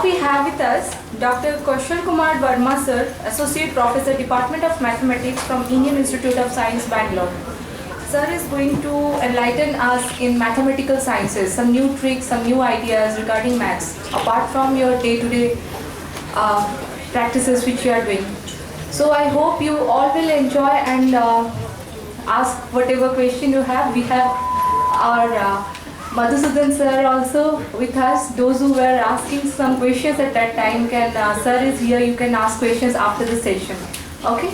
Now we have with us Dr. Kaushal Kumar Verma sir, Associate Professor, Department of Mathematics from Indian Institute of Science, Bangalore. Sir is going to enlighten us in mathematical sciences, some new tricks, some new ideas regarding maths, apart from your day-to-day practices which you are doing. So I hope you all will enjoy and ask whatever question you have. We have our Madhusudan sir also with us. Those who were asking some questions at that time sir is here, you can ask questions after the session. Okay?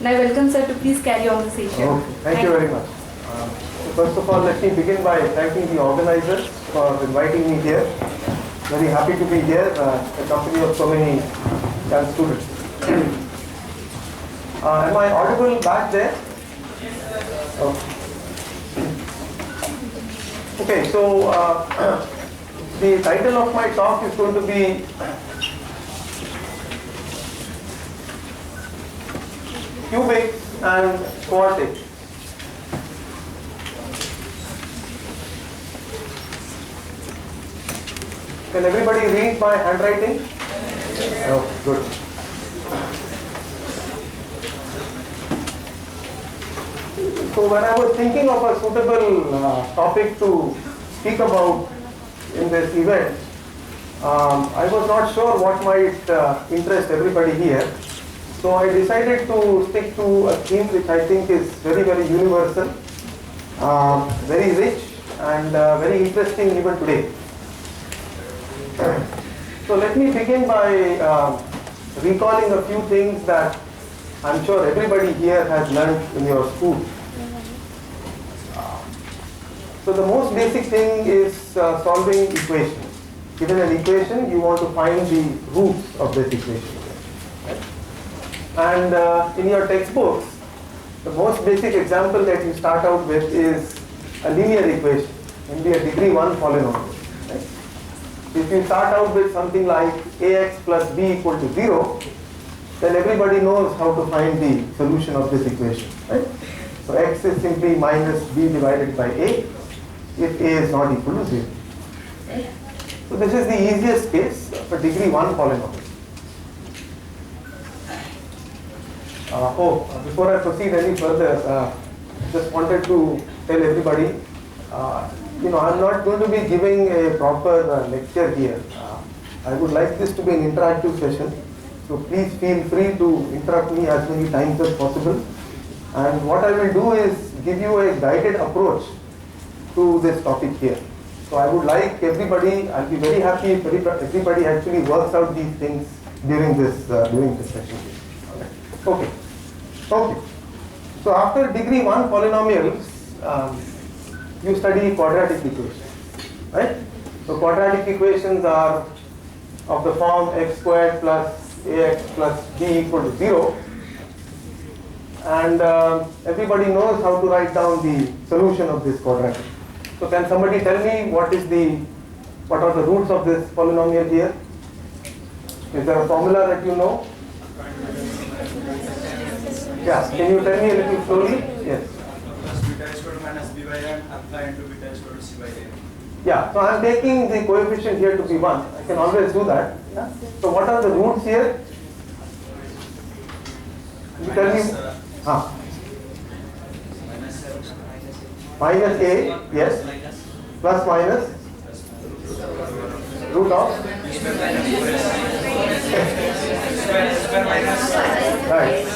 Now I welcome sir to please carry on the session. Okay, thank you very much. First of all, let me begin by thanking the organizers for inviting me here. Very happy to be here, the company of so many young students. Am I audible back there? Okay, so the title of my talk is going to be cubic and quartic. Can everybody read my handwriting? Oh, good. So when I was thinking of a suitable topic to speak about in this event, I was not sure what might interest everybody here. So I decided to stick to a theme which I think is very, very universal, very rich and very interesting even today. So let me begin by recalling a few things that I'm sure everybody here has learned in your school. So the most basic thing is solving equations. Given an equation, you want to find the roots of this equation. Right? And in your textbooks, the most basic example that you start out with is a linear equation, maybe a degree 1 polynomial. Right? If you start out with something like ax plus b equal to 0, then everybody knows how to find the solution of this equation. Right? So x is simply minus b divided by a if a is not equal to 0. Right? So this is the easiest case of a degree 1 polynomial. Before I proceed any further, just wanted to tell everybody, I'm not going to be giving a proper lecture here. I would like this to be an interactive session. So please feel free to interrupt me as many times as possible. And what I will do is give you a guided approach to this topic here. So I would like everybody, I'll be very happy if everybody actually works out these things during this session here. Okay. So after degree 1 polynomials, you study quadratic equations, right? So quadratic equations are of the form x squared plus ax plus b equal to 0. And everybody knows how to write down the solution of this quadratic. So can somebody tell me what are the roots of this polynomial here? Is there a formula that you know? Yeah, can you tell me a little slowly? Yes. Beta is equal to minus b by n, alpha into beta is equal to c by a. Yeah, so I'm taking the coefficient here to be 1. I can always do that. Yeah? So what are the roots here? You tell me. Minus a, yes. Plus minus root of. Right.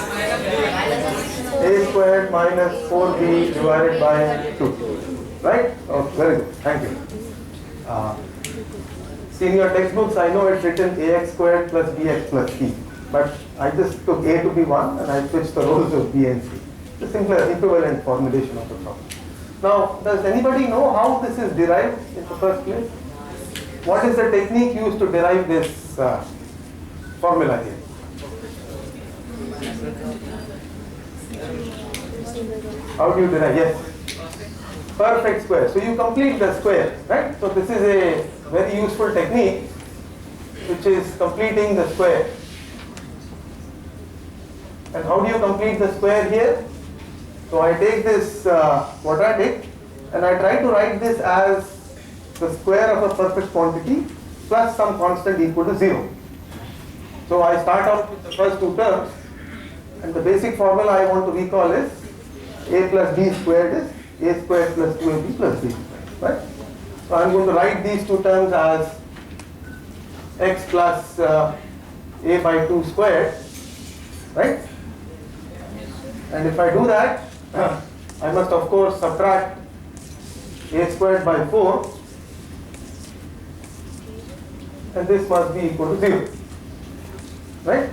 A squared minus 4b divided by 2. Right? Oh, very good. Thank you. See, in your textbooks, I know it's written ax squared plus bx plus c. But I just took a to be 1 and I switched the roles of b and c. The simpler equivalent formulation of the problem. Now, does anybody know how this is derived in the first place? What is the technique used to derive this formula here? How do you derive? Yes. Perfect square. So you complete the square, right? So this is a very useful technique which is completing the square. And how do you complete the square here? So I take this quadratic and I try to write this as the square of a perfect quantity plus some constant equal to 0. So I start out with the first two terms, and the basic formula I want to recall is a plus b squared is a squared plus 2ab plus b squared, right? So I'm going to write these two terms as x plus a by 2 squared, right? And if I do that, I must of course subtract a squared by 4, and this must be equal to 0, right?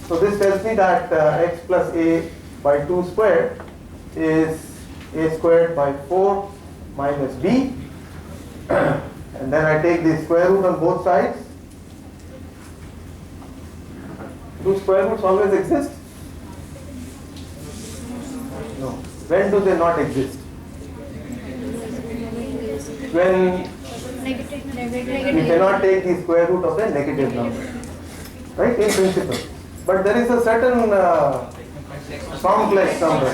So this tells me that x plus a by 2 squared is a squared by 4 minus b, and then I take the square root on both sides. Do square roots always exist? No. When do they not exist? When you cannot take the square root of a negative number, right, in principle. But there is a certain complex number.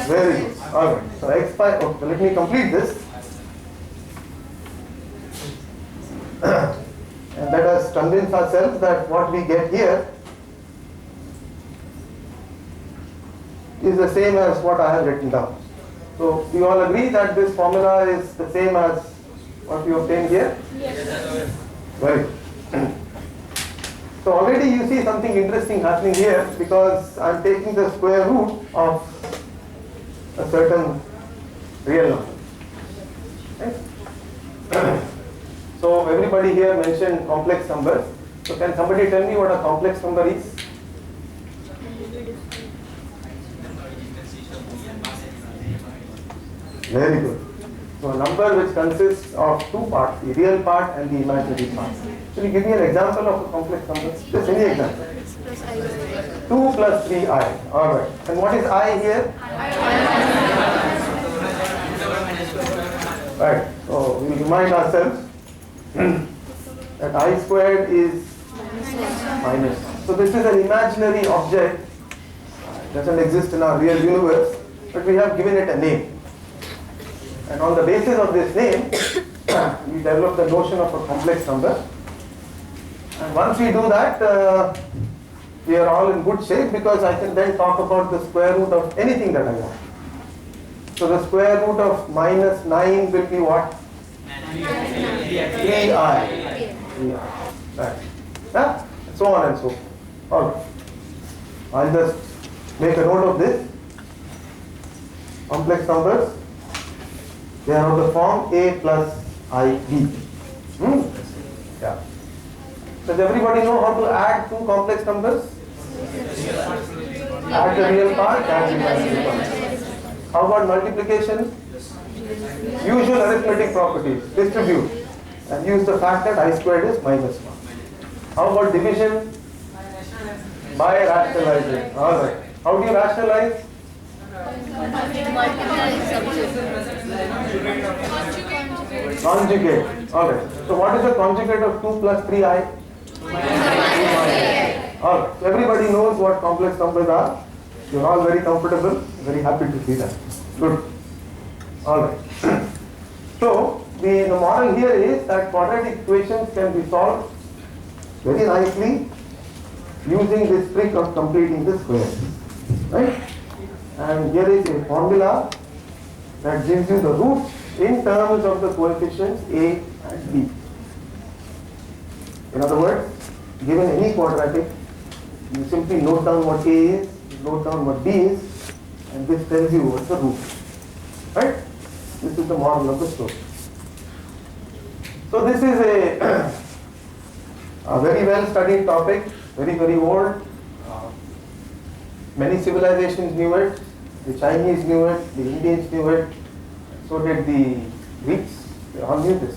Very good. Alright. So x by, okay, let me complete this. And let us convince ourselves that what we get here is the same as what I have written down. So we all agree that this formula is the same as what we obtained here? Yes. Very good. So already you see something interesting happening here, because I am taking the square root of a certain real number. Right? So everybody here mentioned complex numbers. So can somebody tell me what a complex number is? Very good. So a number which consists of two parts, the real part and the imaginary part. Can you give me an example of a complex number? Just any example. 2 plus 3i. Alright. And what is I here? Right. So we remind ourselves that I squared is minus 1. So this is an imaginary object. It doesn't exist in our real universe, but we have given it a name. And on the basis of this name, we develop the notion of a complex number. And once we do that, we are all in good shape, because I can then talk about the square root of anything that I want. So the square root of minus 9 will be what? 3i. Right. Yeah? So on and so forth. Alright. I'll just make a note of this. Complex numbers. They are of the form a plus ib. Yeah. Does everybody know how to add two complex numbers? Add the real part, add the imaginary part. How about multiplication? Usual arithmetic properties. Distribute. And use the fact that I squared is minus 1. How about division? By rationalizing. Alright. How do you rationalize? Conjugate. Alright. So what is the conjugate of 2 plus 3i? Alright. So everybody knows what complex numbers are. You're all very comfortable. Very happy to see that. Good. Alright. So the moral here is that quadratic equations can be solved very nicely using this trick of completing the square. Right? And here is a formula that gives you the roots in terms of the coefficients a and b. In other words, given any quadratic, you simply note down what a is, note down what b is, and this tells you what's the root. Right? This is the moral of the story. So this is a very well studied topic, very old. Many civilizations knew it. The Chinese knew it, the Indians knew it, so did the Greeks. They all knew this.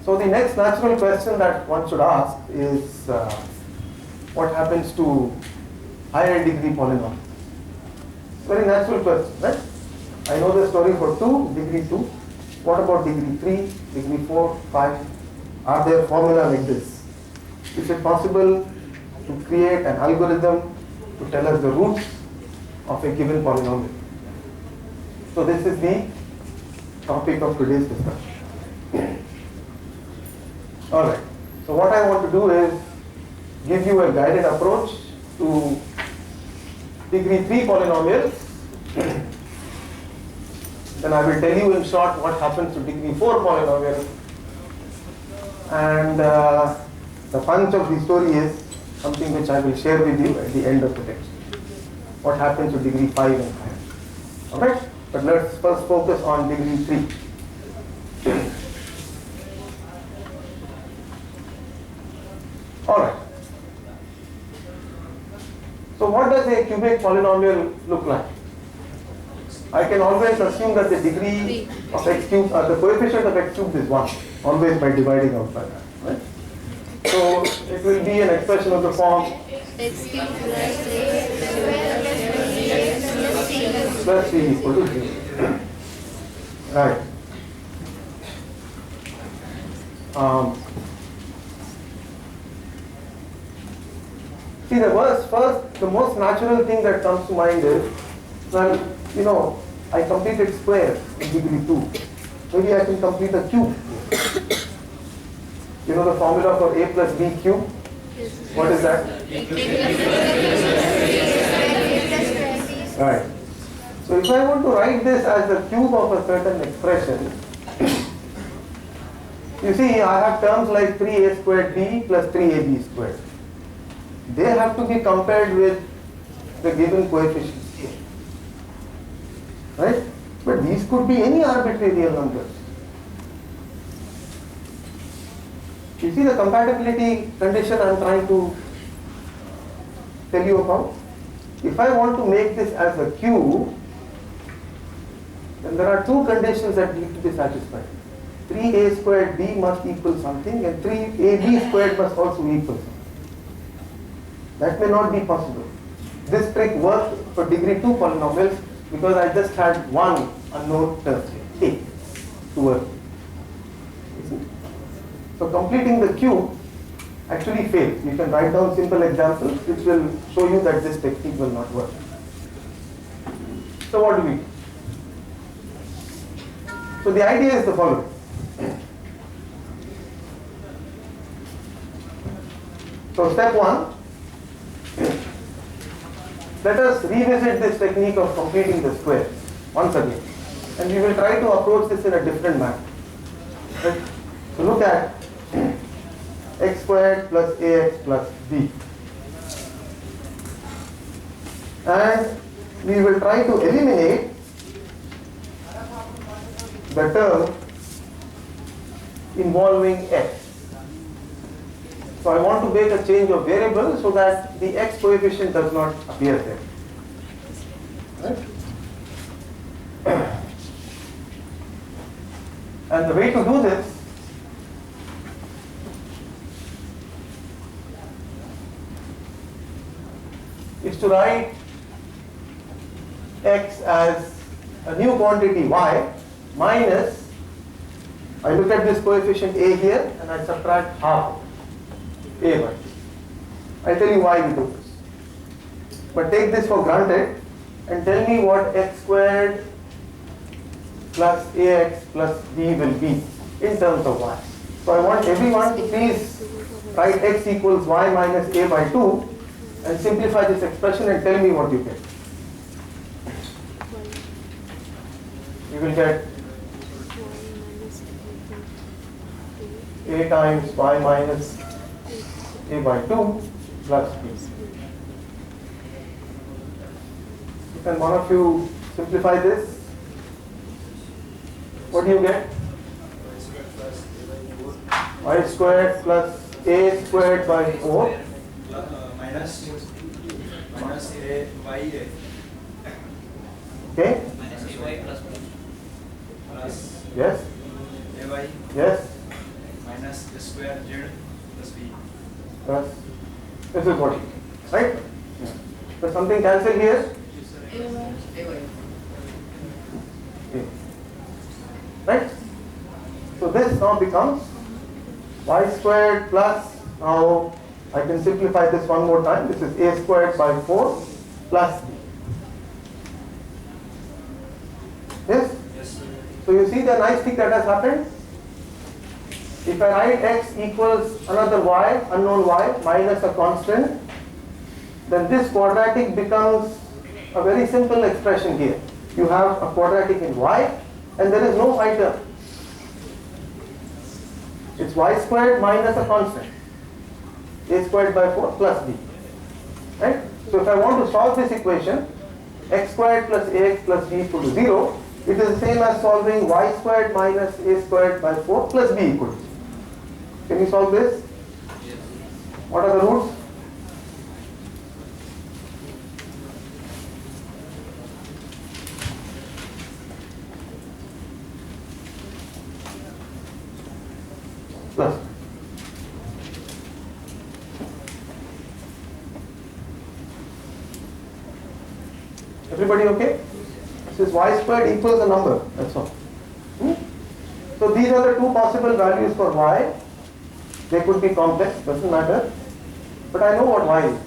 So the next natural question that one should ask is what happens to higher degree polynomials? Very natural question, right? I know the story for 2, degree 2. What about degree 3, degree 4, 5? Are there formula like this? Is it possible to create an algorithm to tell us the roots of a given polynomial? So this is the topic of today's discussion. Alright, so what I want to do is give you a guided approach to degree 3 polynomials. Then I will tell you in short what happens to degree 4 polynomial. And the punch of the story is something which I will share with you at the end of the text. What happens to degree 5 and 5. Alright, but let's first focus on degree 3. Alright. So what does a cubic polynomial look like? I can always assume that the degree of x cubed, the coefficient of x cubed is 1, always by dividing out by that, right? So it will be an expression of the form X cubed plus A plus C plus c equal to 0. Right. See, the most natural thing that comes to mind is, well, you know, I completed square in degree 2. Maybe I can complete a cube. You know the formula for a plus b cube? What is that? Right. So if I want to write this as the cube of a certain expression, you see I have terms like 3a squared b plus 3ab squared. They have to be compared with the given coefficients here. Right? But these could be any arbitrary real numbers. You see the compatibility condition I am trying to tell you about? If I want to make this as a cube, then there are two conditions that need to be satisfied. 3a squared b must equal something and 3ab squared must also equal something. That may not be possible. This trick worked for degree 2 polynomials because I just had one unknown term, a, to work. So completing the cube actually fails. You can write down simple examples which will show you that this technique will not work. So what do we do? So the idea is the following. So step 1, let us revisit this technique of completing the square once again. And we will try to approach this in a different manner. Right? So look at x squared plus ax plus b. And we will try to eliminate the term involving x. So I want to make a change of variable so that the x coefficient does not appear there. Right? And the way to do this is to write x as a new quantity y minus, I look at this coefficient a here and I subtract half a by. I'll tell you why we do this. But take this for granted and tell me what x squared plus ax plus b will be in terms of y. So I want everyone to please write x equals y minus a by 2 and simplify this expression and tell me what you get. You will get a times y minus a by 2 plus b. So can one of you simplify this? What do you get? Y squared plus a squared by 4 minus a by a okay? minus a y plus b plus Yes? a y Yes? minus a square z plus b. Yes. This is what you get, right? So something cancel here? Okay. Right? So this now becomes y squared plus, now I can simplify this one more time. This is a squared by 4 plus b. Yes? Yes, sir. So you see the nice thing that has happened? If I write x equals another y, unknown y, minus a constant, then this quadratic becomes a very simple expression here. You have a quadratic in y, and there is no y term. It's y squared minus a constant, a squared by 4 plus b. Right? So if I want to solve this equation, x squared plus ax plus b equal to 0, it is the same as solving y squared minus a squared by 4 plus b equal to 0. Can you solve this? Yes. What are the roots? Plus. Everybody okay? This is y squared equals a number, that's all. So these are the two possible values for y. They could be complex, doesn't matter. But I know what y is.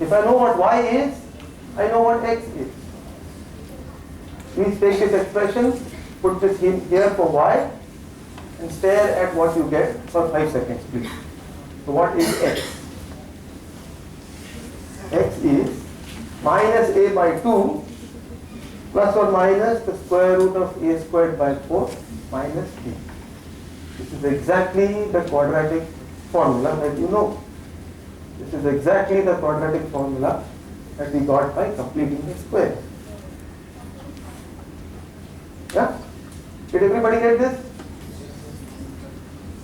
If I know what y is, I know what x is. Please take this expression, put this in here for y, and stare at what you get for 5 seconds, please. So what is x? X is minus a by 2 plus or minus the square root of a squared by 4 minus b. This is exactly the quadratic formula that you know. This is exactly the quadratic formula that we got by completing the square. Yeah? Did everybody get this?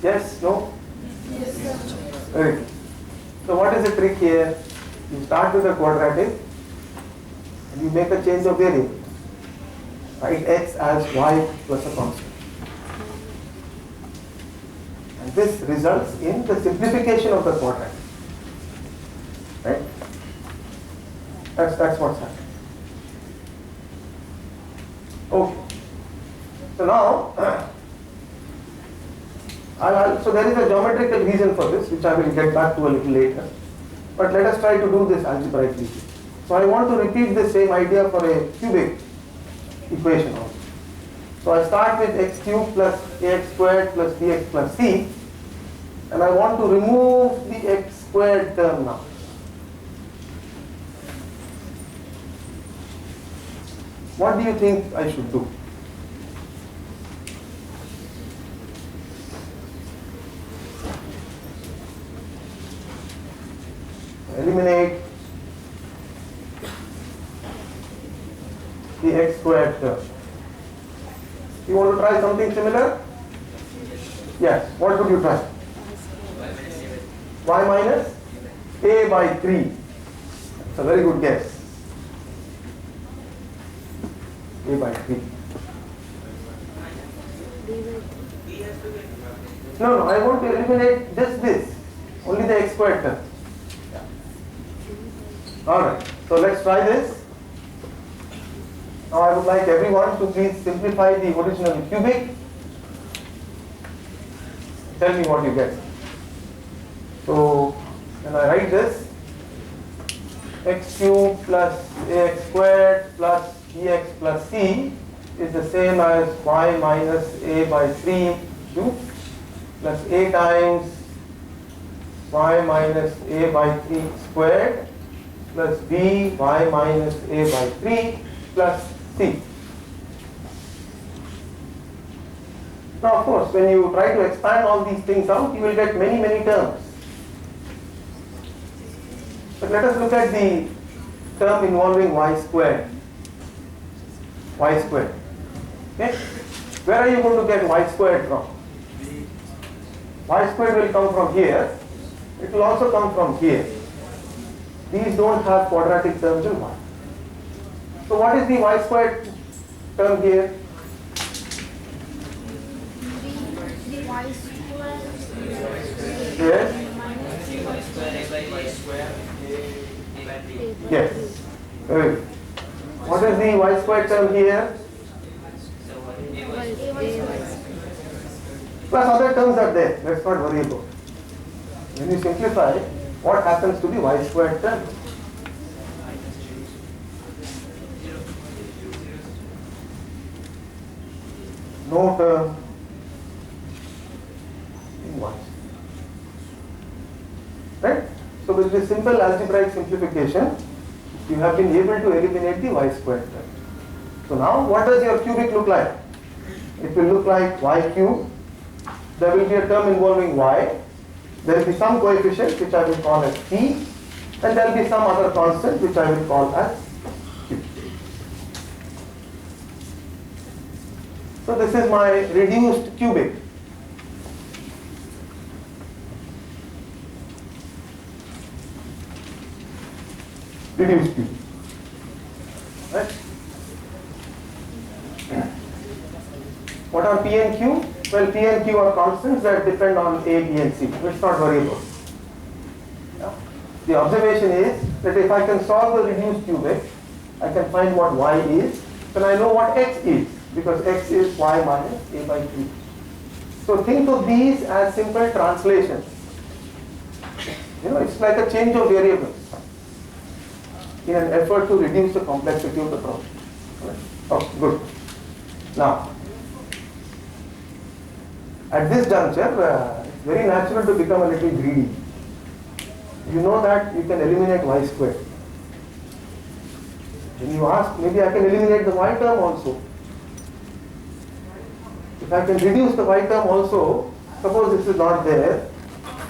Yes? No? Yes, sir. Very good. So what is the trick here? You start with a quadratic and you make a change of variable. Write x as y plus a constant. And this results in the simplification of the quadratic. Right? That's what's happening. Okay. So now, so there is a geometrical reason for this, which I will get back to a little later. But let us try to do this algebraically. So I want to repeat the same idea for a cubic equation also. So I start with x cubed plus ax squared plus bx plus c, and I want to remove the x squared term now. What do you think I should do? Eliminate the x squared term. You want to try something similar? Yes. What would you try? Y minus a by 3. It's a very good guess. A by 3. No, I want to eliminate just this. Only the x squared term. Alright, so let's try this. Now I would like everyone to please simplify the original cubic. Tell me what you get. So when I write this, x cubed plus ax squared plus bx plus c is the same as y minus a by 3 cubed plus a times y minus a by 3 squared plus b y minus a by 3 plus c. Now of course, when you try to expand all these things out, you will get many terms. But let us look at the term involving y squared. Y squared. Okay? Where are you going to get y squared from? Y squared will come from here. It will also come from here. These don't have quadratic terms in y. So what is the y squared term here? Y squared Yes? minus Yes. Very good. What is the y squared term here? Plus other terms are there. Let's not worry about it. When you simplify, what happens to the y squared term? No term. So with this simple algebraic simplification, you have been able to eliminate the y squared term. So now what does your cubic look like? It will look like y cube. There will be a term involving y. There will be some coefficient which I will call as p, and there will be some other constant which I will call as q. So this is my reduced cubic. Reduced cubic. Right? What are P and Q? Well, P and Q are constants that depend on A, B and C. It's not variable. Yeah? The observation is that if I can solve the reduced cubic, I can find what y is, then I know what x is, because x is y minus A by 3. So think of these as simple translations. It's like a change of variables in an effort to reduce the complexity of the problem. Oh, good. Now, at this juncture, it's very natural to become a little greedy. You know that you can eliminate y squared. Then you ask, maybe I can eliminate the y term also. If I can reduce the y term also, suppose this is not there,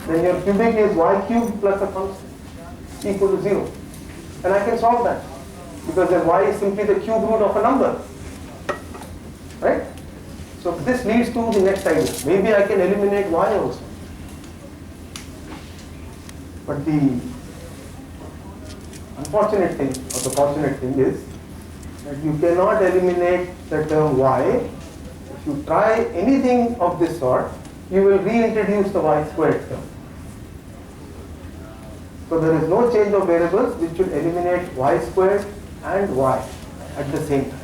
then your cubic is y cubed plus a constant equal to 0. And I can solve that, because then y is simply the cube root of a number. Right? So this leads to the next idea. Maybe I can eliminate y also. But the unfortunate thing, or the fortunate thing is, that you cannot eliminate the term y. If you try anything of this sort, you will reintroduce the y squared term. So there is no change of variables which should eliminate y squared and y at the same time.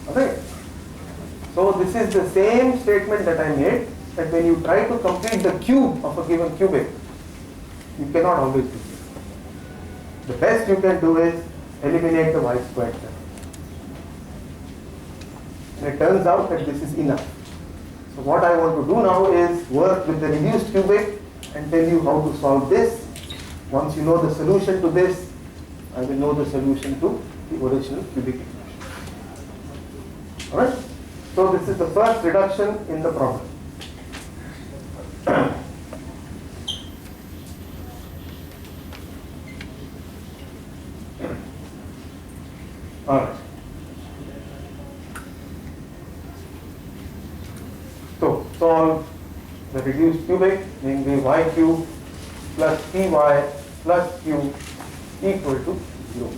Okay? So this is the same statement that I made, that when you try to complete the cube of a given cubic, you cannot always do this. The best you can do is eliminate the y squared term. And it turns out that this is enough. So what I want to do now is work with the reduced cubic and tell you how to solve this. Once you know the solution to this, I will know the solution to the original cubic equation. Alright? So this is the first reduction in the problem. Alright. So solve the reduced cubic, namely y cube plus py plus q equal to 0.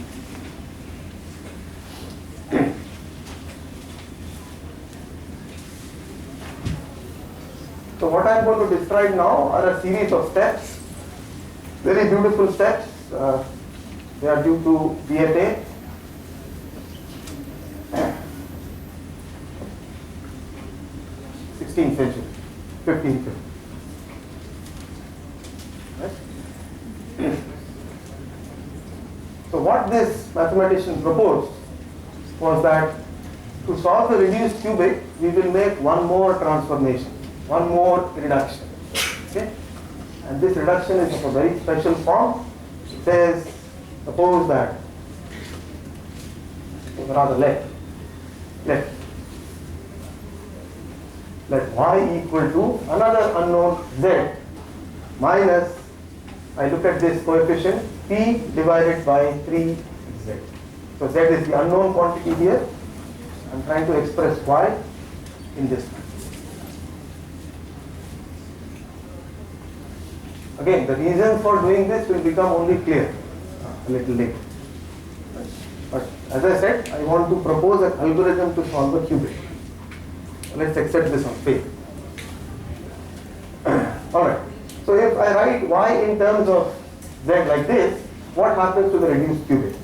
So what I am going to describe now are a series of steps, very beautiful steps. They are due to BFA. 16th century, 15th century. Right? So what this mathematician proposed was that to solve the reduced cubic, we will make one more transformation, one more reduction. Okay? And this reduction is of a very special form. It says, suppose that, or rather let y equal to another unknown z minus, I look at this coefficient, p divided by 3z. So z is the unknown quantity here. I'm trying to express y in this way. Again, the reason for doing this will become only clear a little later. But as I said, I want to propose an algorithm to solve a cubic. Let's accept this on faith. Alright. So if I write y in terms of z like this, what happens to the reduced cubic?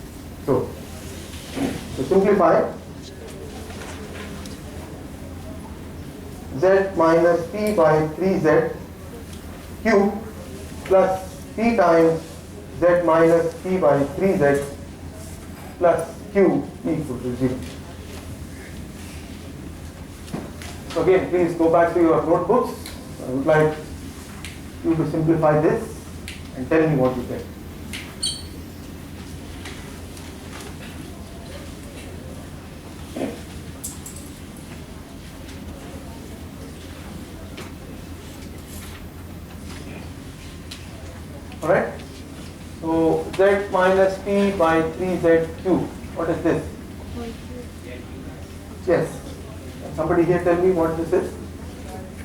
So, to simplify, z minus p by 3z cube plus p times z minus p by 3z plus q equal to 0. So again, please go back to your notebooks. I would like you to simplify this. and tell me what you get. Alright? So z minus p by 3z cube. What is this? Yes. Can somebody here tell me what this is?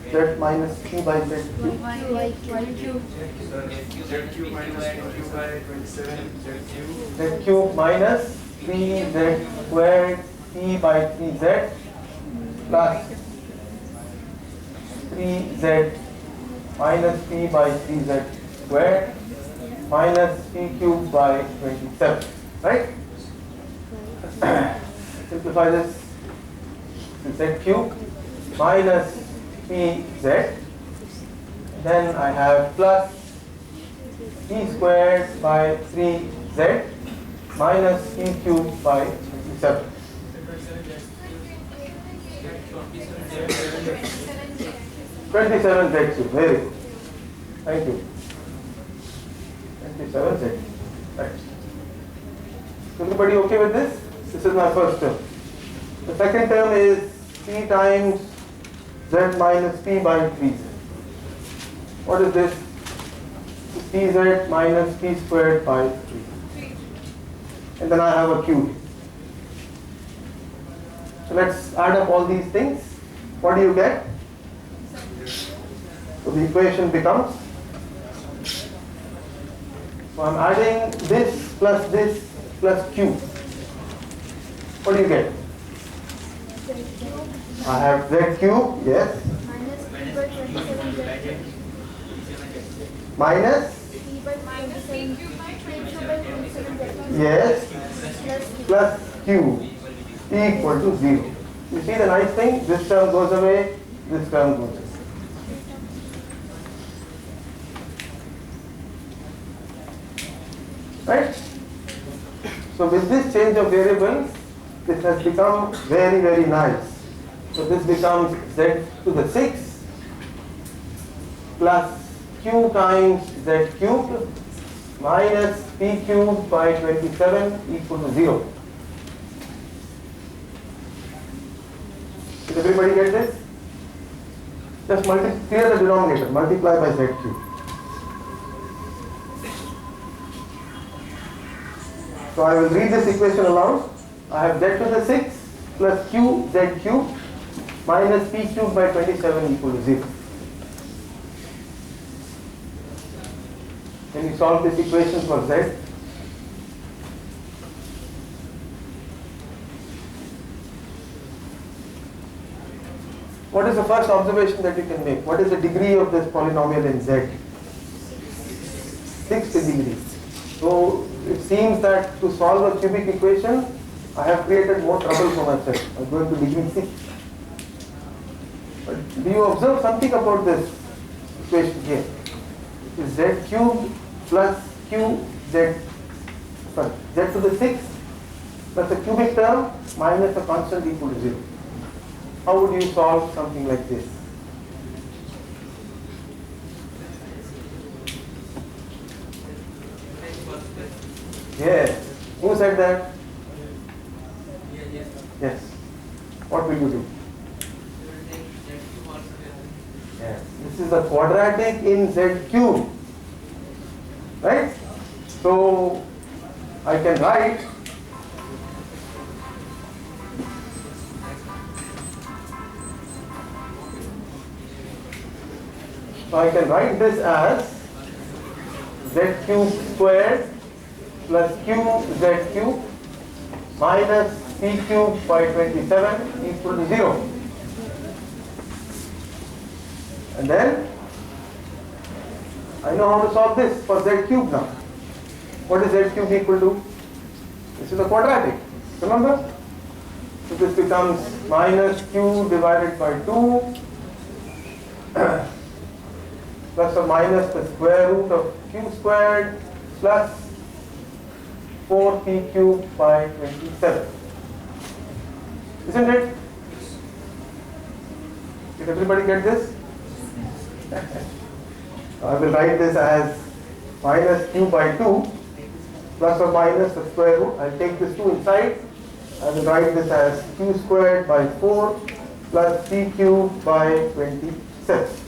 Z minus p by z cube. Z cube minus 2 by 27 z cube. Z cube minus 3z squared p by 3z plus 3z minus p by 3z squared minus p cube by 27. Right? Simplify this. Z cube minus pz. Then I have plus p squared by 3z minus p cube by 27. 27 z cube. Very good. Thank you. 27 z. Right. Everybody okay with this? This is my first term. The second term is p times z minus p by 3z. What is this? Pz minus p squared by 3. And then I have a cube. So let's add up all these things. What do you get? So the equation becomes, so I'm adding this plus q. What do you get? I have z cube, yes, minus, yes, plus q equal to 0. You see the nice thing? This term goes away, this term goes away. Right? So with this change of variables, this has become very, very nice. So this becomes z to the 6 plus q times z cubed minus p cubed by 27 equal to 0. Did everybody get this? Just clear the denominator, multiply by z cubed. So I will read this equation aloud. I have z to the 6 plus q z cubed minus p cubed by 27 equal to 0. Can you solve this equation for z? What is the first observation that you can make? What is the degree of this polynomial in z? 6th degree. So it seems that to solve a cubic equation, I have created more trouble for myself. I'm going to degree 6. But do you observe something about this equation here? It is z cubed plus q z, sorry, z to the 6 plus a cubic term minus a constant equal to 0. How would you solve something like this? Yes. Who said that? Yes. What will you do? Yes. This is the quadratic in z cube. Right? So I can write this as z cube squared plus q z cube minus p cube by 27 equal to 0. And then I know how to solve this for z cube now. What is z cube equal to? This is a quadratic. Remember? So this becomes minus q divided by 2 plus or minus the square root of q squared plus 4p cubed by 27. Isn't it? Did everybody get this? I will write this as minus q by 2 plus or minus the square root. I'll take this 2 inside. I will write this as q squared by 4 plus p cubed by 26.